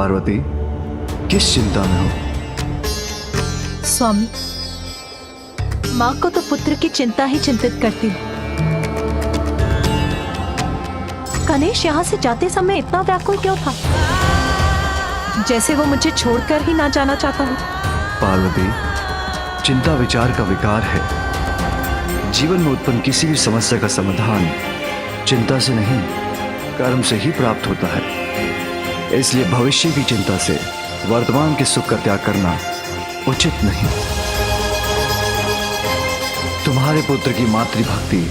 पार्वती, किस चिंता में हो? स्वामी, माँ को तो पुत्र की चिंता ही चिंतित करती है। गणेश यहाँ से जाते समय इतना व्याकुल क्यों था, जैसे वो मुझे छोड़कर ही ना जाना चाहता हो। पार्वती, चिंता विचार का विकार है। जीवन में उत्पन्न किसी भी समस्या का समाधान चिंता से नहीं, कर्म से ही प्राप्त होता है। इसलिए भविष्य की चिंता से वर्तमान के सुख का त्याग करना उचित नहीं। तुम्हारे पुत्र की मातृभक्ति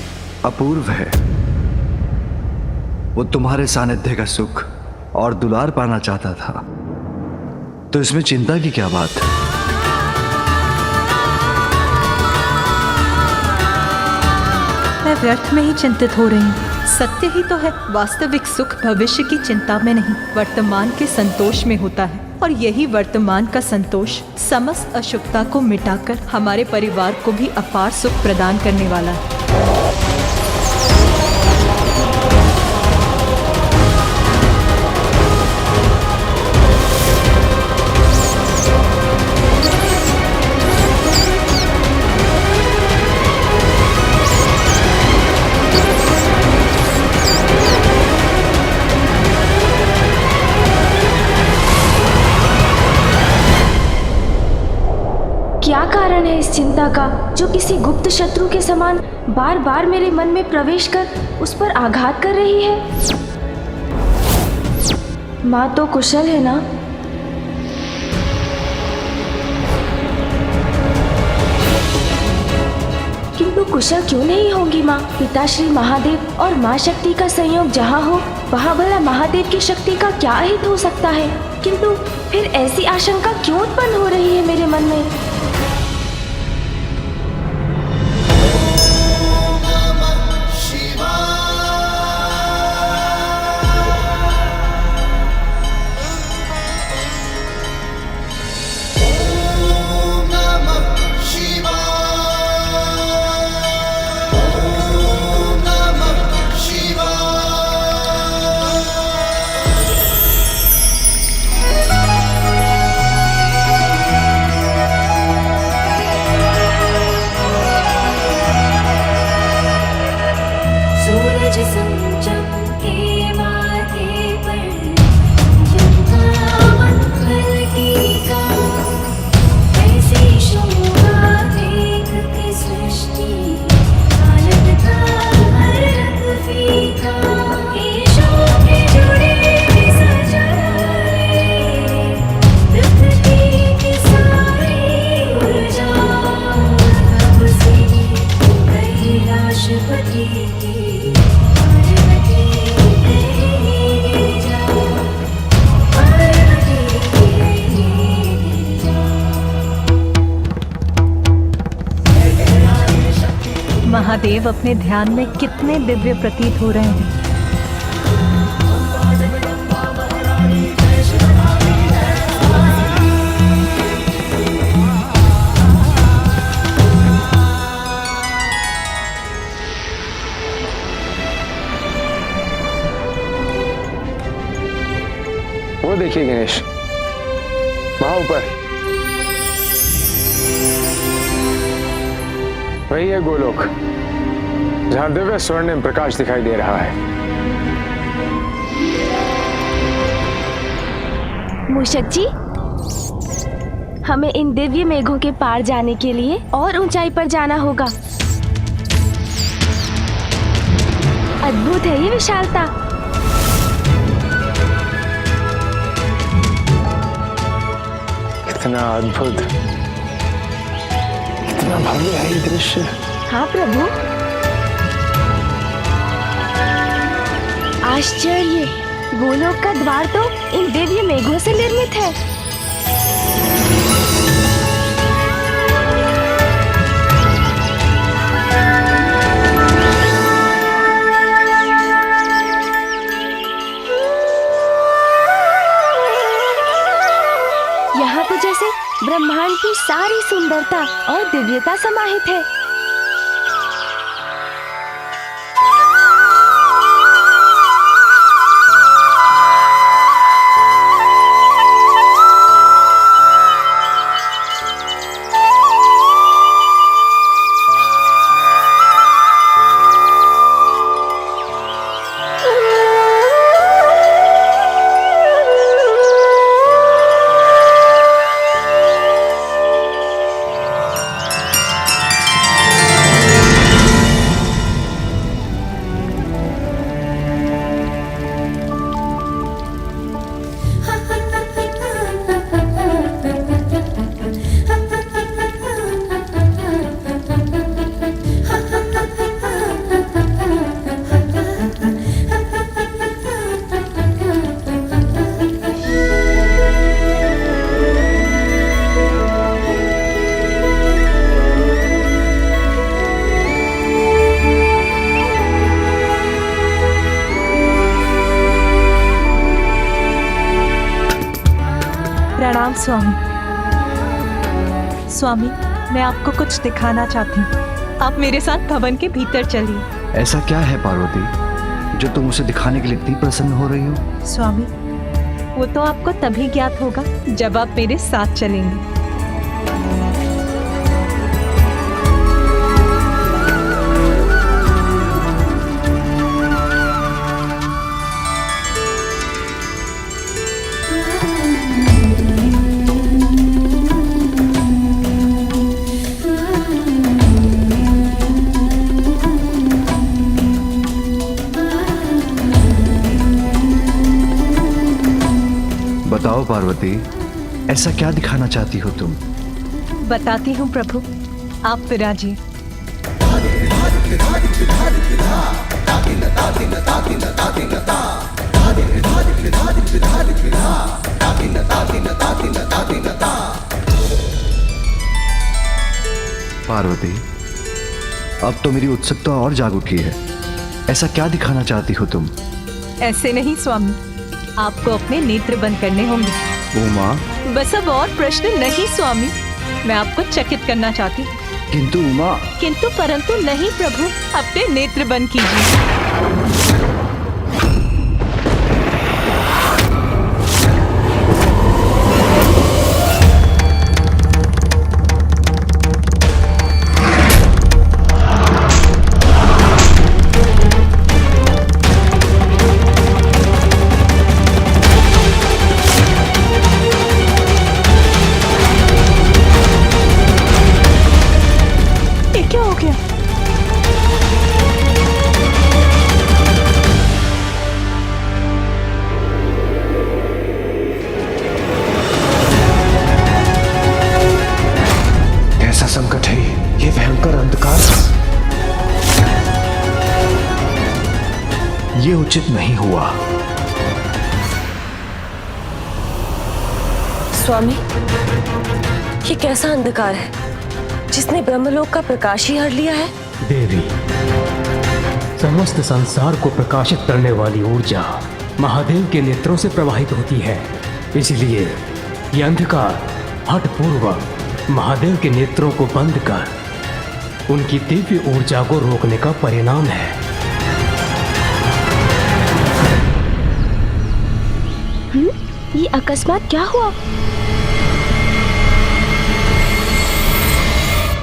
अपूर्व है। वो तुम्हारे सानिध्य का सुख और दुलार पाना चाहता था, तो इसमें चिंता की क्या बात है? मैं व्यर्थ में ही चिंतित हो रही हूँ। सत्य ही तो है, वास्तविक सुख भविष्य की चिंता में नहीं, वर्तमान के संतोष में होता है। और यही वर्तमान का संतोष समस्त अशुभता को मिटाकर हमारे परिवार को भी अपार सुख प्रदान करने वाला है। क्या कारण है इस चिंता का, जो किसी गुप्त शत्रु के समान बार बार मेरे मन में प्रवेश कर उस पर आघात कर रही है? माँ तो कुशल है ना? किंतु कुशल क्यों नहीं होंगी माँ? पिता श्री महादेव और माँ शक्ति का संयोग जहाँ हो, वहाँ भला महादेव की शक्ति का क्या हित हो सकता है? किंतु फिर ऐसी आशंका क्यों उत्पन्न हो रही है मेरे मन में? महादेव अपने ध्यान में कितने दिव्य प्रतीत हो रहे हैं। वो देखिए गणेश, वहां ऊपर वही है गोलोक, जहां दिव्य स्वर्णिम प्रकाश दिखाई दे रहा है। मूषक जी, हमें इन दिव्य मेघों के पार जाने के लिए और ऊंचाई पर जाना होगा। अद्भुत है ये विशालता। कितना अद्भुत, कितना भव्य है ये दृश्य। हाँ प्रभु, आश्चर्य, गोलोक का द्वार तो इन दिव्य मेघों से निर्मित है। यहाँ तो जैसे ब्रह्मांड की सारी सुंदरता और दिव्यता समाहित है। प्रणाम स्वामी। स्वामी, मैं आपको कुछ दिखाना चाहती हूँ। आप मेरे साथ भवन के भीतर चलिए। ऐसा क्या है पार्वती जो तुम उसे दिखाने के लिए इतनी प्रसन्न हो रही हो? स्वामी, वो तो आपको तभी ज्ञात होगा जब आप मेरे साथ चलेंगे। बताओ पार्वती, ऐसा क्या दिखाना चाहती हो तुम? बताती हूँ प्रभु, आप विराजिए। पार्वती, अब तो मेरी उत्सुकता और जाग उठी है। ऐसा क्या दिखाना चाहती हो तुम? ऐसे नहीं स्वामी, आपको अपने नेत्र बंद करने होंगे। उमा, बस अब और प्रश्न नहीं स्वामी, मैं आपको चकित करना चाहती हूँ। किंतु उमा। किंतु परंतु नहीं प्रभु, अपने नेत्र बंद कीजिए। ये क्या हो गया? कैसा संकट है ये भयंकर अंधकार। ये उचित नहीं हुआ। स्वामी, ये कैसा अंधकार है जिसने ब्रह्मलोक का प्रकाश ही हर लिया है? देवी, समस्त संसार को प्रकाशित करने वाली ऊर्जा महादेव के नेत्रों से प्रवाहित होती है। इसलिए यह अंधकार हठपूर्वक महादेव के नेत्रों को बंद कर उनकी दिव्य ऊर्जा को रोकने का परिणाम है। ये अकस्मात क्या हुआ?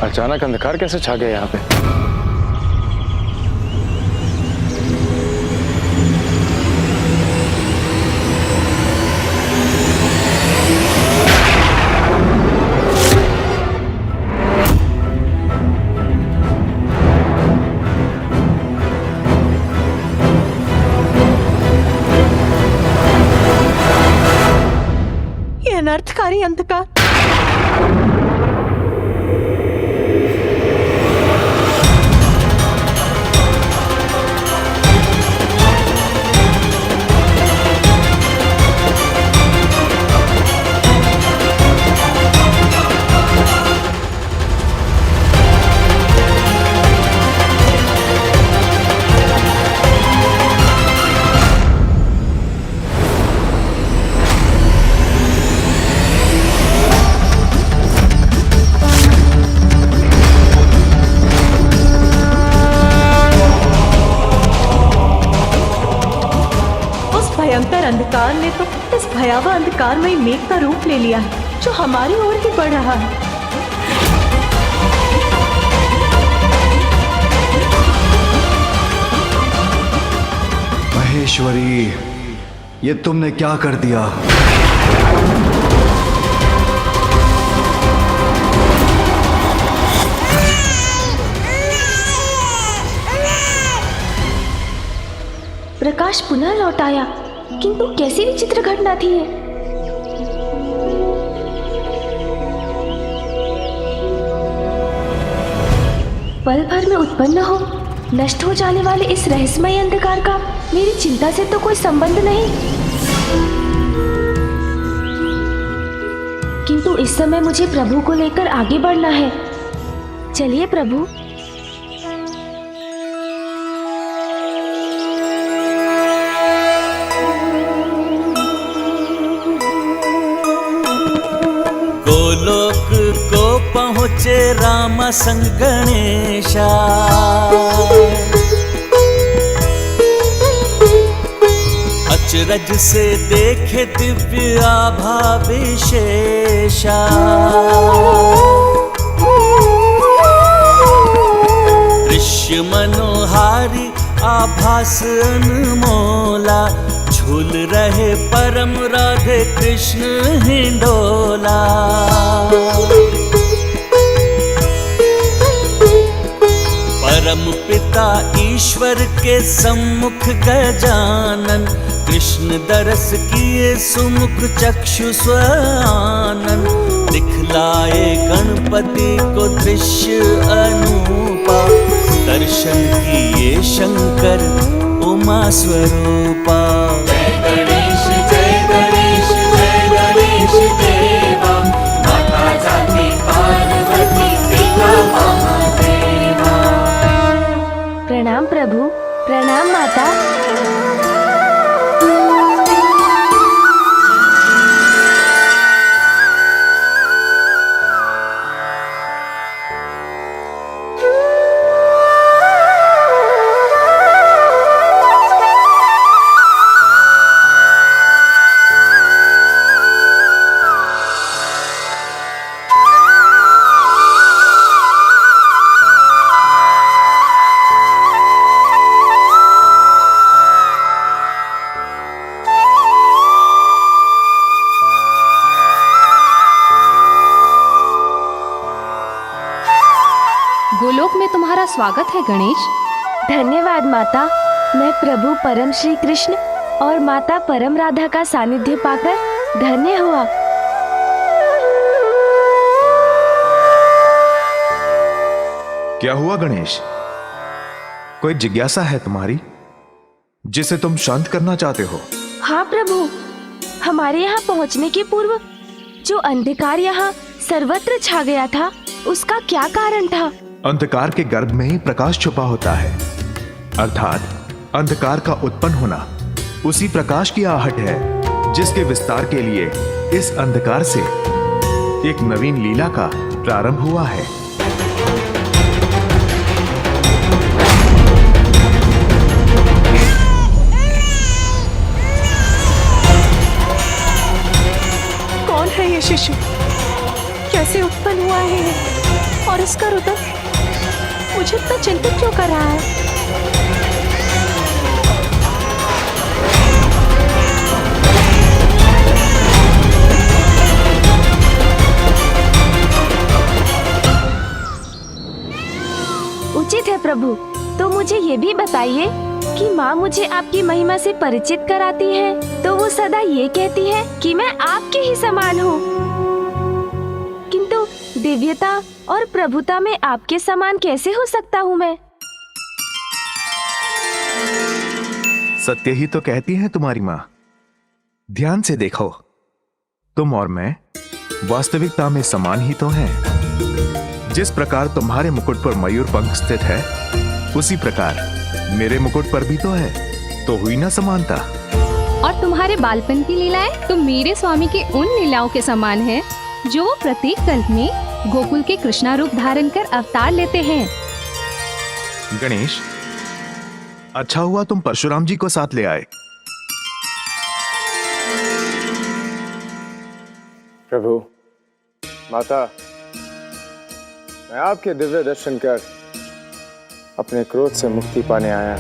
अचानक अंधकार कैसे छा गया यहाँ पे? ये अनर्थकारी अंधकार। भयंकर अंधकार ने तो इस भयावह अंधकारमयी मेघ का रूप ले लिया है जो हमारी ओर ही बढ़ रहा है। महेश्वरी, ये तुमने क्या कर दिया? प्रकाश पुनः लौट आया, किंतु कैसी विचित्र घटना थी ये? पल भर में उत्पन्न हो नष्ट हो जाने वाले इस रहस्यमय अंधकार का मेरी चिंता से तो कोई संबंध नहीं, किंतु इस समय मुझे प्रभु को लेकर आगे बढ़ना है। चलिए प्रभु। नाचे राम संग गणेशा। अचरज से देखे दिव्य आभा विशेषा। दृश्य मनोहारी आभास अनमोला, झूल रहे परम राधे कृष्ण हिंडोला। परम पिता ईश्वर के सम्मुख गजानन, कृष्ण दरस किए सुमुख चक्षु स्वानन। दिखलाए गणपति को दृश्य अनूपा, दर्शन किए शंकर उमा स्वरूपा। जय गणेश जय गणेश जय गणेश देवा, माता जाति पार्वती पिता महादेवा। प्रणाम प्रभु, प्रणाम माता। गोलोक में तुम्हारा स्वागत है गणेश। धन्यवाद माता। मैं प्रभु परम श्री कृष्ण और माता परम राधा का सानिध्य पाकर धन्य हुआ। क्या हुआ गणेश? कोई जिज्ञासा है तुम्हारी जिसे तुम शांत करना चाहते हो? हाँ प्रभु, हमारे यहाँ पहुँचने के पूर्व जो अंधकार यहाँ सर्वत्र छा गया था, उसका क्या कारण था? अंधकार के गर्भ में ही प्रकाश छुपा होता है, अर्थात अंधकार का उत्पन्न होना उसी प्रकाश की आहट है जिसके विस्तार के लिए इस अंधकार से एक नवीन लीला का प्रारंभ हुआ है। कौन है ये शिशु? कैसे उत्पन्न हुआ है ये? और इसका रुदन मुझे इतना चिंतित क्यों कर रहा है? उचित है प्रभु। तो मुझे ये भी बताइए कि माँ मुझे आपकी महिमा से परिचित कराती है तो वो सदा ये कहती है कि मैं आपके ही समान हूँ, किंतु दिव्यता और प्रभुता में आपके समान कैसे हो सकता हूँ मैं? सत्य ही तो कहती है तुम्हारी माँ। ध्यान से देखो, तुम और मैं वास्तविकता में समान ही तो हैं। जिस प्रकार तुम्हारे मुकुट पर मयूर पंख स्थित है, उसी प्रकार मेरे मुकुट पर भी तो है। तो हुई ना समानता। और तुम्हारे बालपन की लीलाएं तो मेरे स्वामी की उन लीलाओं के समान है जो वो प्रत्येक कल्प में गोकुल के कृष्णा रूप धारण कर अवतार लेते हैं। गणेश, अच्छा हुआ तुम परशुराम जी को साथ ले आए। प्रभु, माता, मैं आपके दिव्य दर्शन कर अपने क्रोध से मुक्ति पाने आया।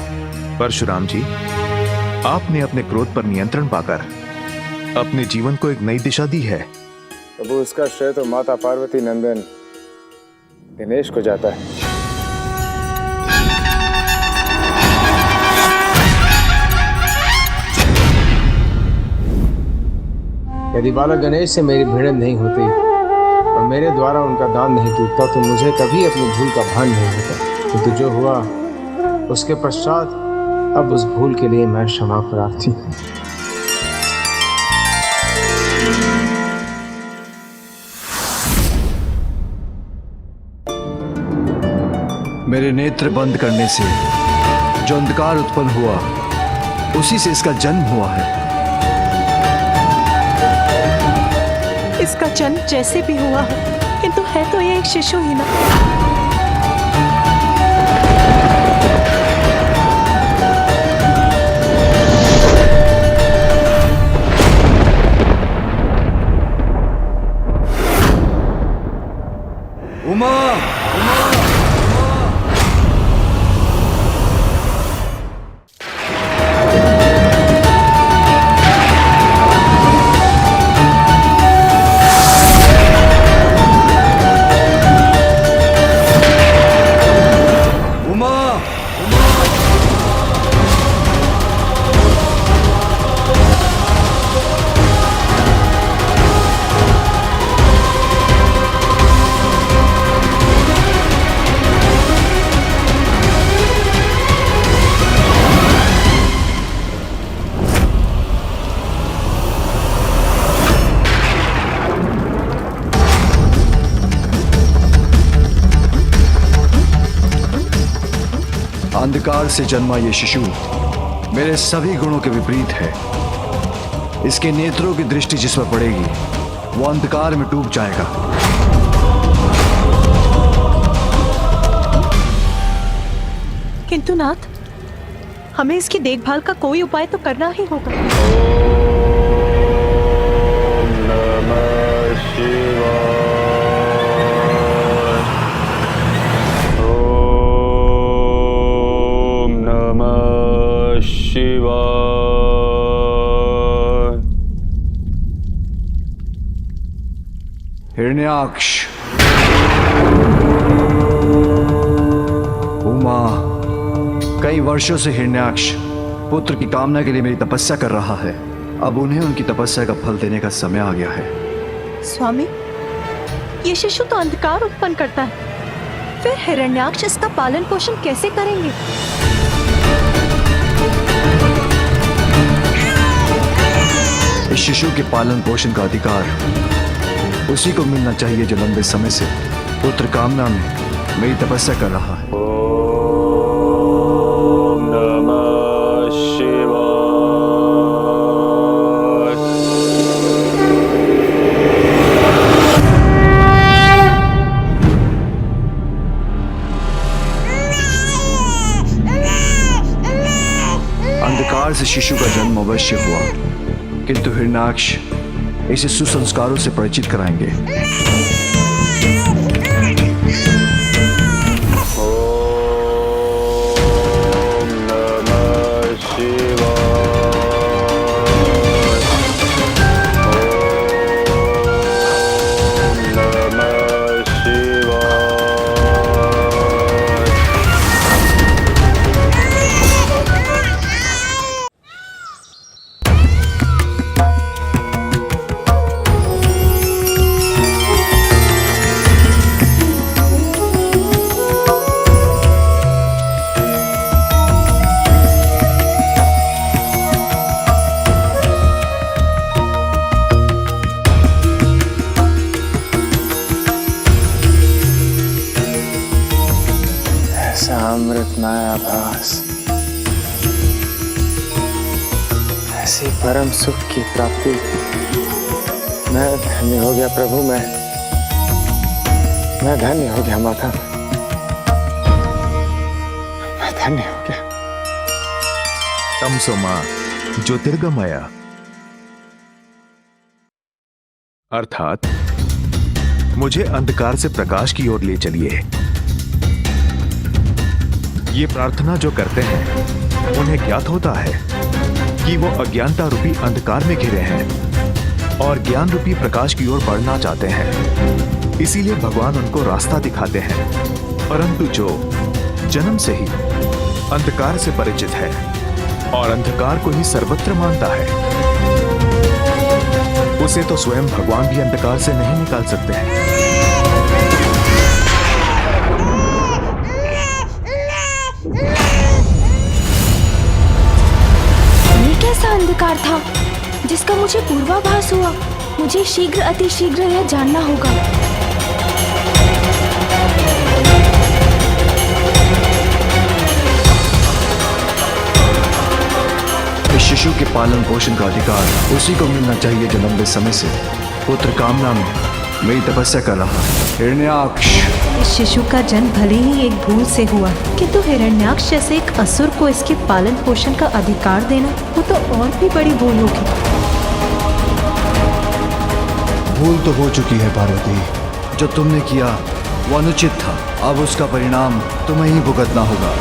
परशुराम जी, आपने अपने क्रोध पर नियंत्रण पाकर अपने जीवन को एक नई दिशा दी है। प्रभु, उसका श्रेय तो माता पार्वती नंदन दिनेश को जाता है। यदि बालक गणेश से मेरी भिड़ंत नहीं होती और मेरे द्वारा उनका दान नहीं टूटता तो मुझे कभी अपनी भूल का भान नहीं होता। किंतु जो हुआ उसके पश्चात अब उस भूल के लिए मैं क्षमा प्रार्थी हूँ। मेरे नेत्र बंद करने से जो अंधकार उत्पन्न हुआ, उसी से इसका जन्म हुआ है। इसका जन्म जैसे भी हुआ है, इन किंतु है तो ये एक शिशु ही ना। उमा, अंधकार से जन्मा ये शिशु मेरे सभी गुणों के विपरीत है। इसके नेत्रों की दृष्टि जिस पर पड़ेगी वो अंधकार में डूब जाएगा। किंतु नाथ, हमें इसकी देखभाल का कोई उपाय तो करना ही होगा। हिरण्याक्ष, उमा, कई वर्षों से हिरण्याक्ष पुत्र की कामना के लिए मेरी तपस्या कर रहा है। अब उन्हें उनकी तपस्या का फल देने का समय आ गया है। स्वामी, ये शिशु तो अंधकार उत्पन्न करता है, फिर हिरण्याक्ष इसका पालन पोषण कैसे करेंगे? इस शिशु के पालन पोषण का अधिकार उसी को मिलना चाहिए जो लंबे समय से पुत्र कामना में मेरी तपस्या कर रहा है। ओम नमः शिवाय। अंधकार से शिशु का जन्म अवश्य हुआ, किंतु हिरण्याक्ष इसे सुसंस्कारों से परिचित कराएंगे। ओम नमः शिवाय। ओम नमः शिवाय। अमृतमय आभास, ऐसी परम सुख की प्राप्ति। मैं धन्य हो गया प्रभु, मैं धन्य हो गया माता, मैं धन्य हो गया। तमसोमा ज्योतिर्गमय अर्थात मुझे अंधकार से प्रकाश की ओर ले चलिए। ये प्रार्थना जो करते हैं उन्हें ज्ञात होता है कि वो अज्ञानता रूपी अंधकार में घिरे हैं और ज्ञान रूपी प्रकाश की ओर बढ़ना चाहते हैं। इसीलिए भगवान उनको रास्ता दिखाते हैं। परंतु जो जन्म से ही अंधकार से परिचित है और अंधकार को ही सर्वत्र मानता है, उसे तो स्वयं भगवान भी अंधकार से नहीं निकाल सकते हैं। कैसा अंधकार था जिसका मुझे पूर्वाभास हुआ? मुझे शीघ्र अतिशीघ्र यह जानना होगा। इस शिशु के पालन पोषण का अधिकार उसी को मिलना चाहिए जो लंबे समय से पुत्र कामना में मेरी तपस्या कर रहा है। हिरण्याक्ष, इस शिशु का जन्म भले ही एक भूल से हुआ, किंतु हिरण्याक्ष जैसे एक असुर को इसके पालन पोषण का अधिकार देना, वो तो और भी बड़ी भूल होगी। भूल तो हो चुकी है पार्वती। जो तुमने किया वो अनुचित था। अब उसका परिणाम तुम्हें ही भुगतना होगा।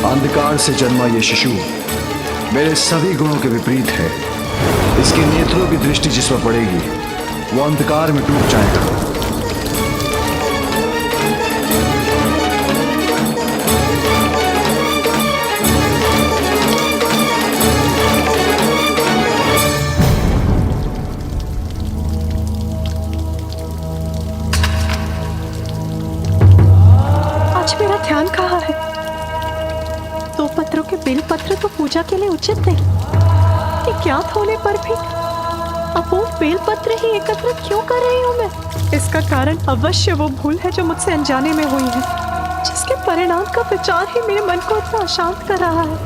अंधकार से जन्मा ये शिशु मेरे सभी गुणों के विपरीत है। इसके नेत्रों की दृष्टि जिस पर पड़ेगी वो अंधकार में डूब जाएगा। आज मेरा ध्यान कहाँ है? दो पत्रों के बेल पत्र तो पूजा के लिए उचित नहीं। ये ज्ञात होने पर भी अपूर्ण बेल पत्र ही एकत्र क्यों कर रही हूँ मैं? इसका कारण अवश्य वो भूल है जो मुझसे अनजाने में हुई है, जिसके परिणाम का विचार ही मेरे मन को इतना अशांत कर रहा है।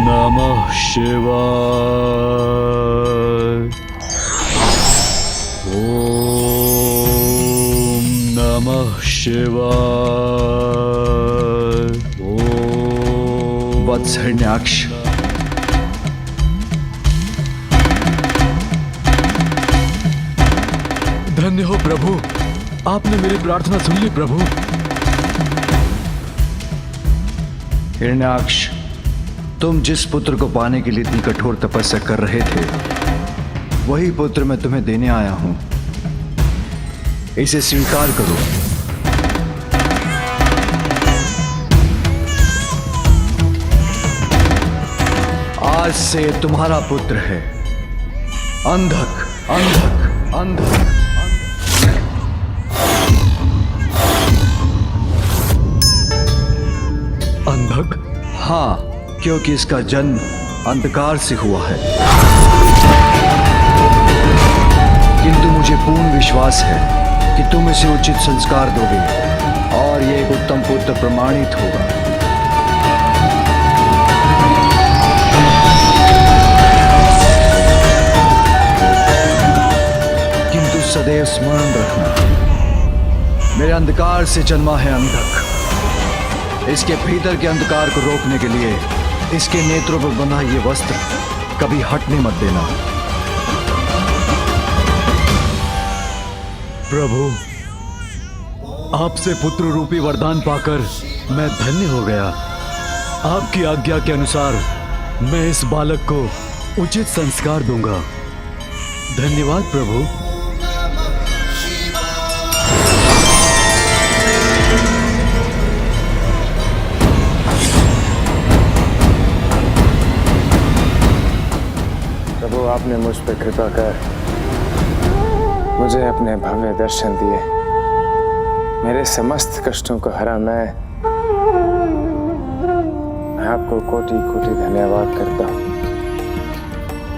नमः शिवाय। नमः शिवाय। वत्स हिरण्याक्ष, धन्य हो प्रभु, आपने मेरी प्रार्थना सुन ली प्रभु। हिरण्याक्ष, तुम जिस पुत्र को पाने के लिए इतनी कठोर तपस्या कर रहे थे, वही पुत्र मैं तुम्हें देने आया हूं। इसे स्वीकार करो। आज से तुम्हारा पुत्र है अंधक, अंधक, अंधक। अंधक? हाँ, क्योंकि इसका जन्म अंधकार से हुआ है। किंतु मुझे पूर्ण विश्वास है कि तुम इसे उचित संस्कार दोगे और ये एक उत्तम पुत्र प्रमाणित होगा। किंतु सदैव स्मरण रखना, मेरे अंधकार से जन्मा है अंधक। इसके भीतर के अंधकार को रोकने के लिए इसके नेत्रों पर बंधा ये वस्त्र कभी हटने मत देना। प्रभु, आपसे पुत्र रूपी वरदान पाकर मैं धन्य हो गया। आपकी आज्ञा के अनुसार मैं इस बालक को उचित संस्कार दूंगा। धन्यवाद प्रभु। प्रभु, आपने मुझ पर कृपा कर मुझे अपने भव्य दर्शन दिए, मेरे समस्त कष्टों को हरा। मैं आपको कोटि कोटि धन्यवाद करता हूँ।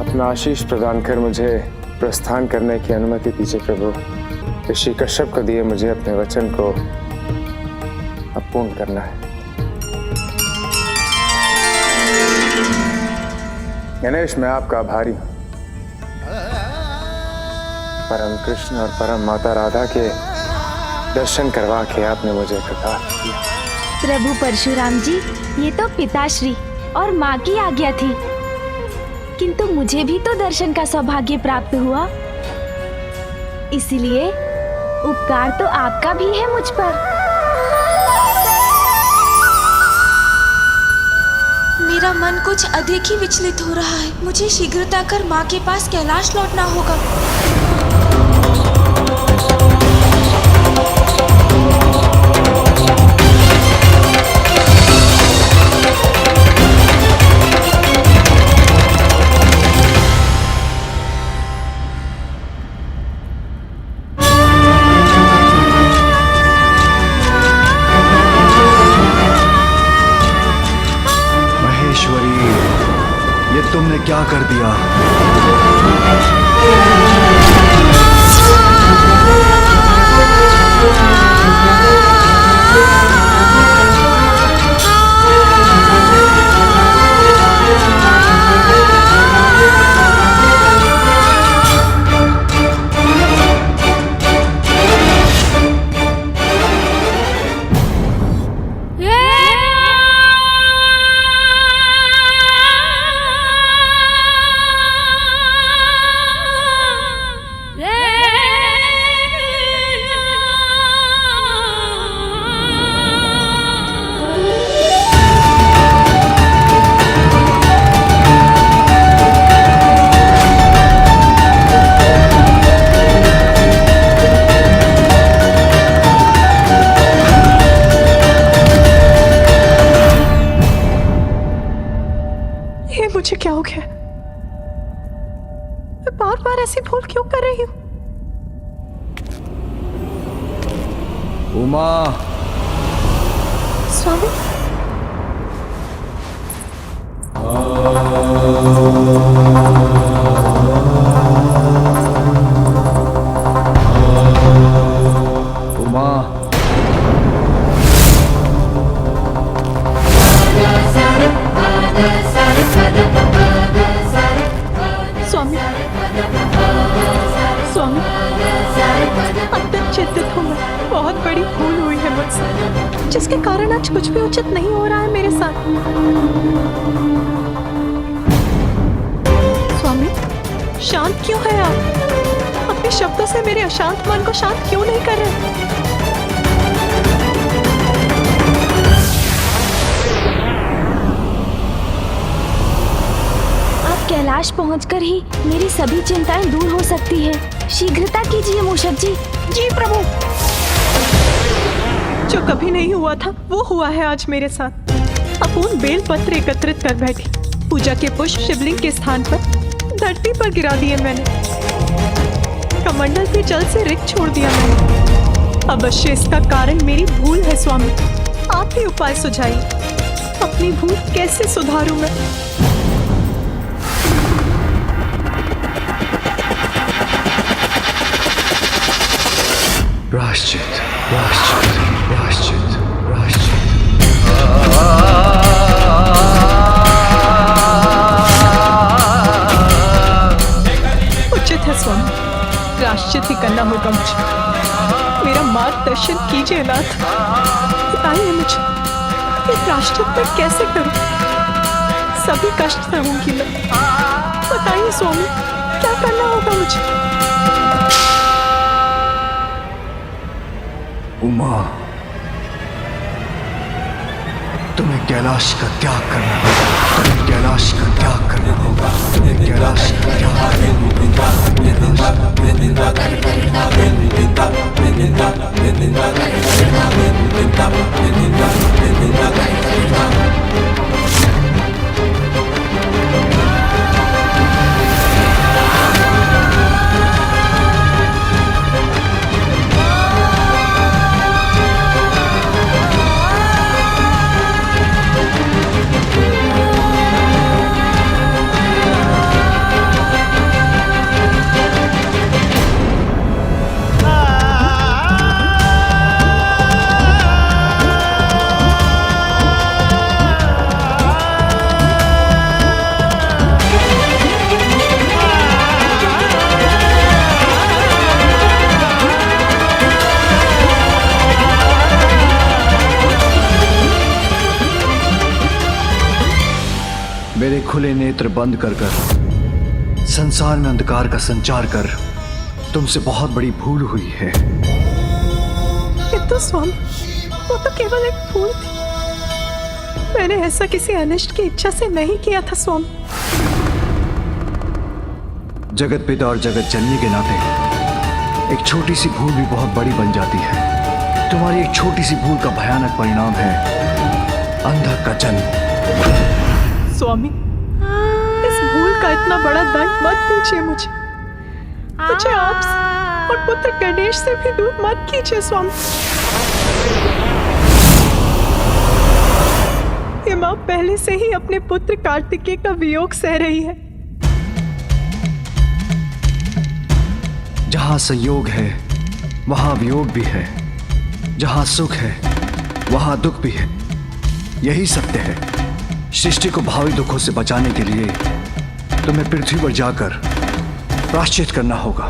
अपना आशीष प्रदान कर मुझे प्रस्थान करने की अनुमति दीजिए प्रभु। ऋषि कश्यप को दिए मुझे अपने वचन को अब पूर्ण करना है। गणेश, मैं आपका आभारी हूँ। परम कृष्ण और परम माता राधा के दर्शन करवा के आपने मुझे प्रकाश दिया। प्रभु परशुराम जी, ये तो पिताश्री और माँ की आज्ञा थी, किंतु मुझे भी तो दर्शन का सौभाग्य प्राप्त हुआ। इसलिए उपकार तो आपका भी है मुझ पर। मेरा मन कुछ अधिक ही विचलित हो रहा है। मुझे शीघ्रता कर माँ के पास कैलाश लौटना होगा। क्या कर दिया? मुझे क्या हो गया? मैं बार बार ऐसी भूल क्यों कर रही हूँ? उमा, स्वामी, उमा, स्वामी, स्वामी, अंदर चिंतित हूँ मैं। बहुत बड़ी भूल हुई है मुझसे, जिसके कारण आज कुछ भी उचित नहीं हो रहा है मेरे साथ। स्वामी, शांत क्यों है आप? अपने शब्दों से मेरे अशांत मन को शांत क्यों नहीं कर रहे? कैलाश पहुंचकर ही मेरी सभी चिंताएं दूर हो सकती हैं। शीघ्रता कीजिए मूषक जी। जी प्रभु। जो कभी नहीं हुआ था वो हुआ है आज मेरे साथ। अपूर्ण बेल पत्र एकत्रित कर बैठी, पूजा के पुष्प शिवलिंग के स्थान पर धरती पर गिरा दिए मैंने। कमंडल के जल से रिक्त छोड़ दिया मैंने। अवश्य इसका कारण मेरी भूल है स्वामी। आप ही उपाय सुझाइए, अपनी भूल कैसे सुधारूं मैं? प्रायश्चित, प्रायश्चित, प्रायश्चित, प्रायश्चित। उचित है स्वामी, प्रायश्चित ही करना होगा मुझे। मेरा मार्गदर्शन कीजिए नाथ, बताइए मुझे ये प्रायश्चित मैं कैसे करूं? सभी कष्ट सहूंगी मैं। बताइए स्वामी, क्या करना होगा मुझे? उमा, तुम्हें कैलाश का त्याग करना होगा। तुम्हें कैलाश का त्याग करना होगा। तुम्हें कैलाश का त्याग मेरे खुले नेत्र बंद कर संसार में अंधकार का संचार कर तुमसे बहुत बड़ी भूल हुई है। किंतु स्वामी, वो तो केवल एक भूल थी। मैंने ऐसा किसी अनिष्ट की इच्छा से नहीं किया था स्वामी। जगत पिता और जगत जननी के नाते एक छोटी सी भूल भी बहुत बड़ी बन जाती है। तुम्हारी एक छोटी सी भूल का भयानक परिणाम है अंधक का जन्म। स्वामी, इस भूल का इतना बड़ा दंड मत दीजिए मुझे। मुझे आपसे और पुत्र गणेश से भी दूर मत कीजिए स्वामी। ये माँ पहले से ही अपने पुत्र कार्तिकेय का वियोग सह रही है। जहां संयोग है वहां वियोग भी है, जहां सुख है वहां दुख भी है। यही सत्य है। सृष्टि को भावी दुखों से बचाने के लिए तुम्हें पृथ्वी पर जाकर प्रायश्चित करना होगा।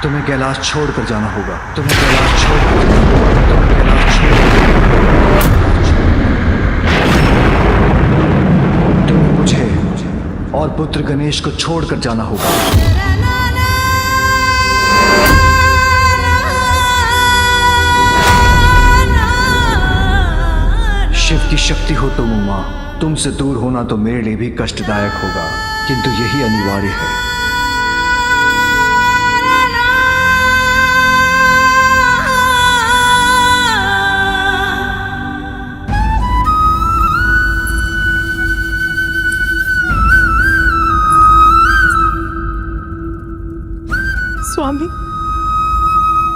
तुम्हें कैलाश छोड़कर जाना होगा। तुम्हें कैलाश छोड़कर जाना होगा। तुम्हें कैलाश तुम्हें मुझे और पुत्र गणेश को छोड़कर जाना होगा। शिव की शक्ति हो तुम उमा, तुमसे दूर होना तो मेरे लिए भी कष्टदायक होगा, किंतु यही अनिवार्य है। स्वामी,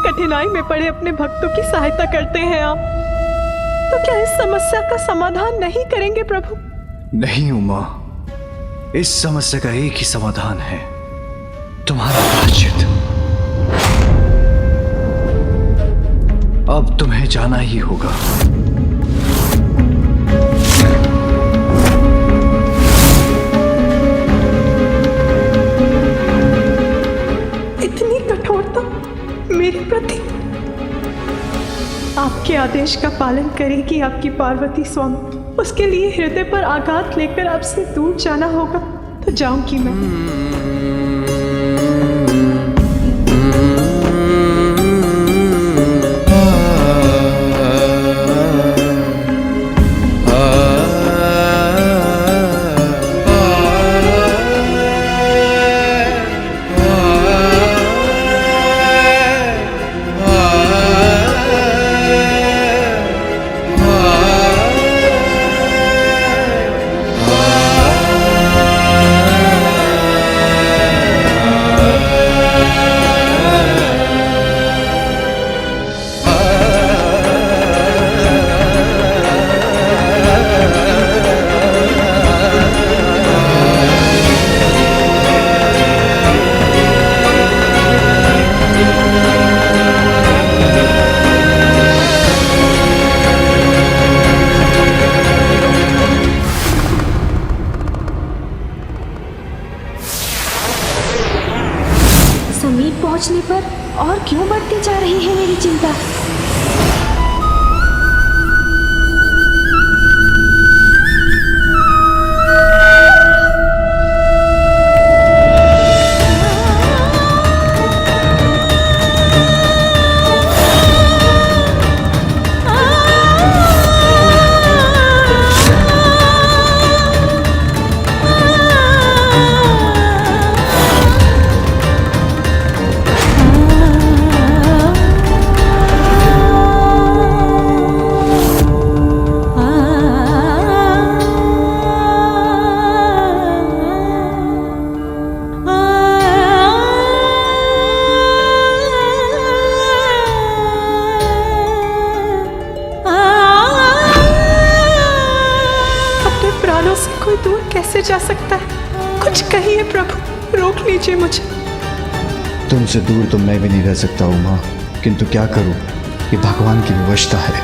कठिनाई में पड़े अपने भक्तों की सहायता करते हैं आप, तो क्या इस समस्या का समाधान नहीं करेंगे प्रभु? नहीं उमा, इस समस्या का एक ही समाधान है, तुम्हारा प्रायश्चित। अब तुम्हें जाना ही होगा। इतनी कठोरता मेरे प्रति? आपके आदेश का पालन करेगी आपकी पार्वती स्वामी। उसके लिए हृदय पर आघात लेकर आपसे दूर जाना होगा तो जाऊंगी मैं। समीप पहुंचने पर और क्यों बढ़ती जा रही है मेरी चिंता। कोई दूर कैसे जा सकता है? कुछ कहिए प्रभु, रोक लीजिए मुझे। तुमसे दूर तो मैं भी नहीं रह सकता उमा, किंतु क्या करूं, ये भगवान की विवशता है।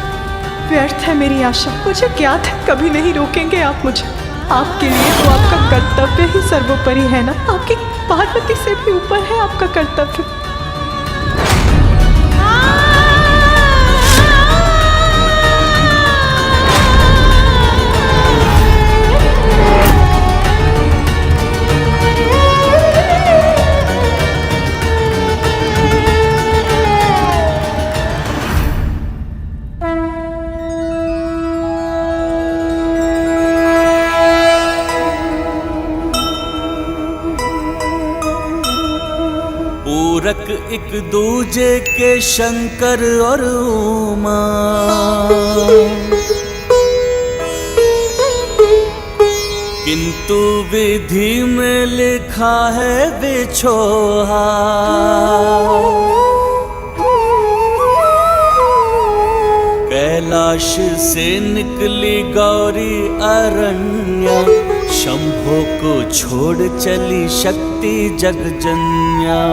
व्यर्थ है मेरी आशा। मुझे ज्ञात है कभी नहीं रोकेंगे आप मुझे। आपके लिए तो आपका कर्तव्य ही सर्वोपरि है ना। आपकी पार्वती से भी ऊपर है आपका कर्तव्य। पूरक एक दूजे के शंकर और उमा, किंतु विधि में लिखा है बिछोहा। कैलाश काश से निकली गौरी अरण्या, शंभो को छोड़ चली शक्ति जगजन्या।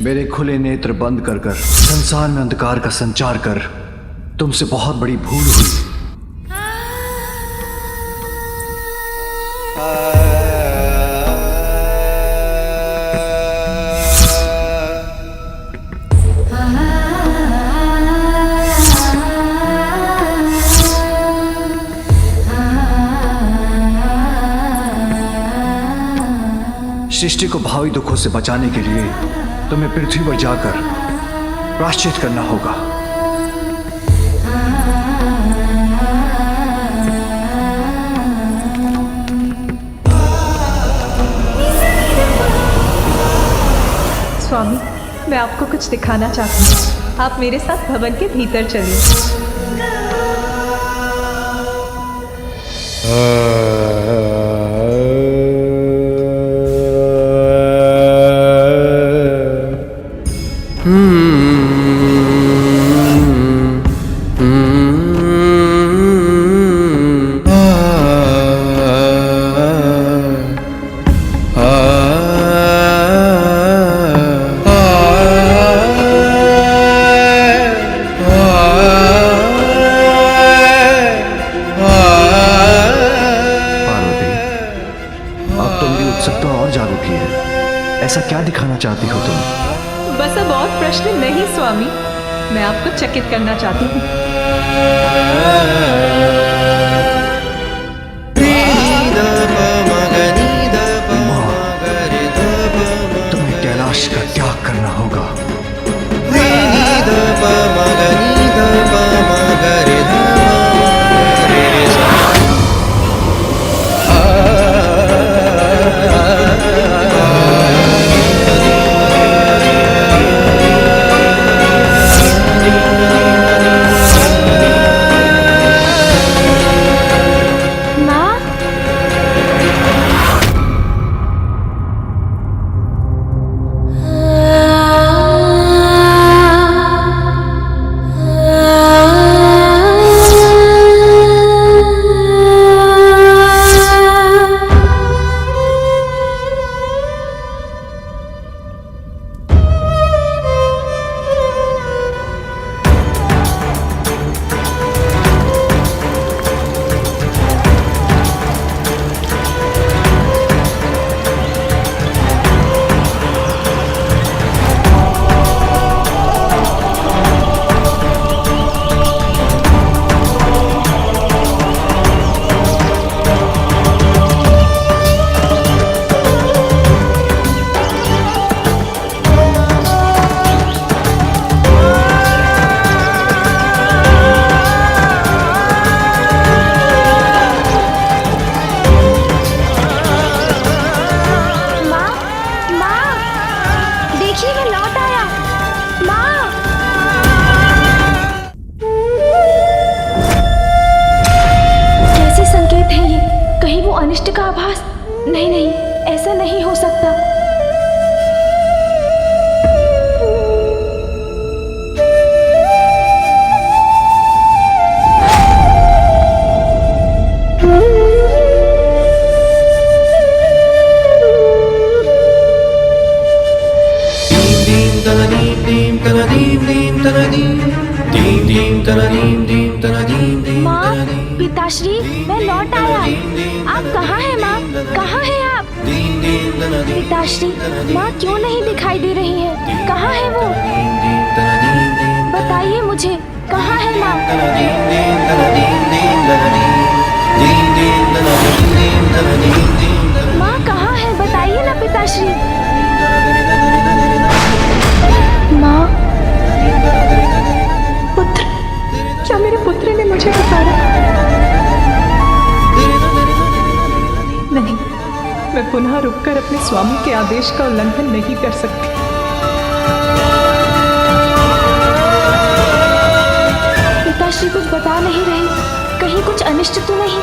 मेरे खुले नेत्र बंद कर कर संसार में अंधकार का संचार कर तुमसे बहुत बड़ी भूल हुई। सृष्टि को भावी दुखों से बचाने के लिए तुम्हें पृथ्वी पर जाकर प्रायश्चित करना होगा। स्वामी, मैं आपको कुछ दिखाना चाहती हूँ। आप मेरे साथ भवन के भीतर चलिए। ऐसा क्या दिखाना चाहती हो तुम? बस अब और प्रश्न नहीं स्वामी, मैं आपको चकित करना चाहती हूँ। तुम्हें कैलाश का त्याग करना होगा। ऐसा नहीं हो सकता। माँ, पिताश्री, मैं लौट आया। आप कहाँ हैं माँ? कहाँ हैं आप? पिताश्री, माँ क्यों नहीं दिखाई दे रही हैं? कहाँ है वो? बताइए मुझे, कहाँ है माँ? माँ कहाँ है? बताइए ना पिताश्री। माँ, पुत्र, क्या मेरे पुत्र ने मुझे पुकारा? नहीं, मैं पुनः रुककर अपने स्वामी के आदेश का उल्लंघन नहीं कर सकती। पिताश्री कुछ बता नहीं रहे, कहीं कुछ अनिष्ट तो नहीं?